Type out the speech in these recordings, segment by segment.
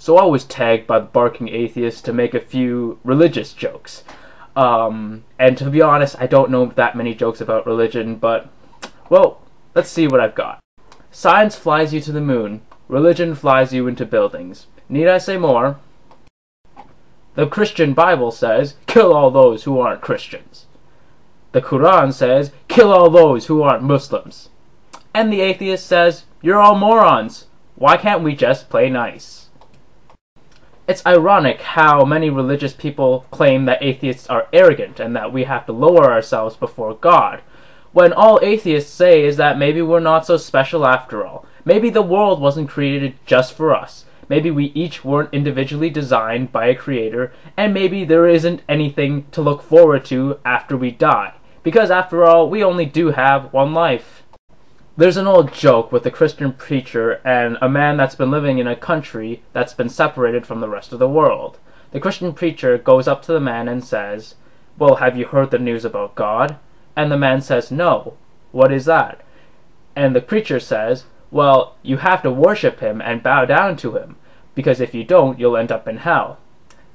So I was tagged by the Barking Atheist to make a few religious jokes. And to be honest, I don't know that many jokes about religion, but, well, let's see what I've got. Science flies you to the moon. Religion flies you into buildings. Need I say more? The Christian Bible says, kill all those who aren't Christians. The Quran says, kill all those who aren't Muslims. And the atheist says, you're all morons. Why can't we just play nice? It's ironic how many religious people claim that atheists are arrogant and that we have to lower ourselves before God, when all atheists say is that maybe we're not so special after all. Maybe the world wasn't created just for us. Maybe we each weren't individually designed by a creator, and maybe there isn't anything to look forward to after we die, because after all, we only do have one life. There's an old joke with a Christian preacher and a man that's been living in a country that's been separated from the rest of the world. The Christian preacher goes up to the man and says, well, have you heard the news about God? And the man says, no. What is that? And the preacher says, well, you have to worship him and bow down to him, because if you don't, you'll end up in hell.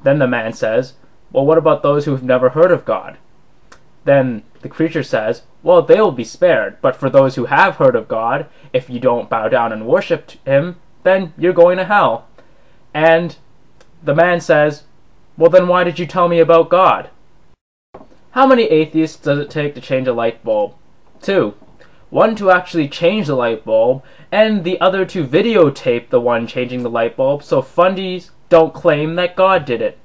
Then the man says, well, what about those who've never heard of God? Then the preacher says, well, they will be spared, but for those who have heard of God, if you don't bow down and worship him, then you're going to hell. And the man says, well, then why did you tell me about God? How many atheists does it take to change a light bulb? 2. One to actually change the light bulb, and the other to videotape the one changing the light bulb so fundies don't claim that God did it.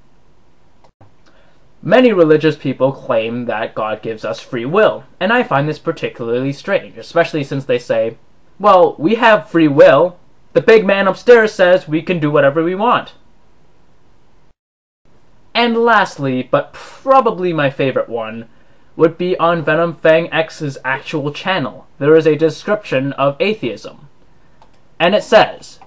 Many religious people claim that God gives us free will, and I find this particularly strange, especially since they say, well, we have free will. The big man upstairs says we can do whatever we want. And lastly, but probably my favorite one, would be on Venom Fang X's actual channel. There is a description of atheism. And it says,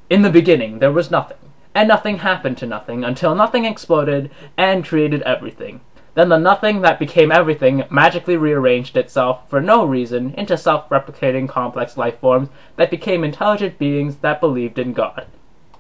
in the beginning there was nothing, and nothing happened to nothing until nothing exploded and created everything. Then the nothing that became everything magically rearranged itself for no reason into self-replicating complex life forms that became intelligent beings that believed in God.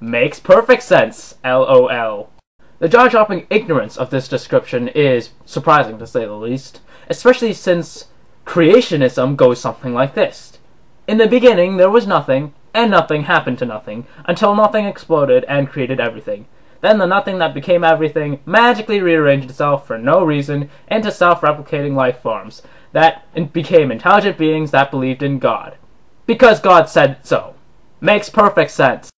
Makes perfect sense, LOL. The jaw-dropping ignorance of this description is surprising to say the least, especially since creationism goes something like this. In the beginning there was nothing, and nothing happened to nothing, until nothing exploded and created everything. Then the nothing that became everything magically rearranged itself for no reason into self-replicating life forms that became intelligent beings that believed in God. Because God said so. Makes perfect sense.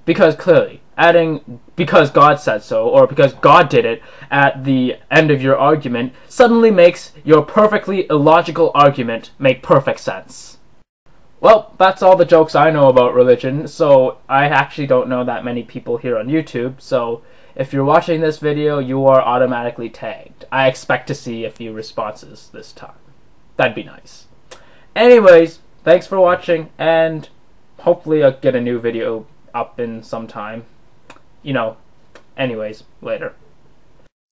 Because clearly, adding because God said so, or because God did it, at the end of your argument, suddenly makes your perfectly illogical argument make perfect sense. Well, that's all the jokes I know about religion, so I actually don't know that many people here on YouTube, so if you're watching this video, you are automatically tagged. I expect to see a few responses this time. That'd be nice. Anyways, thanks for watching, and hopefully I'll get a new video up in some time. Anyways, later.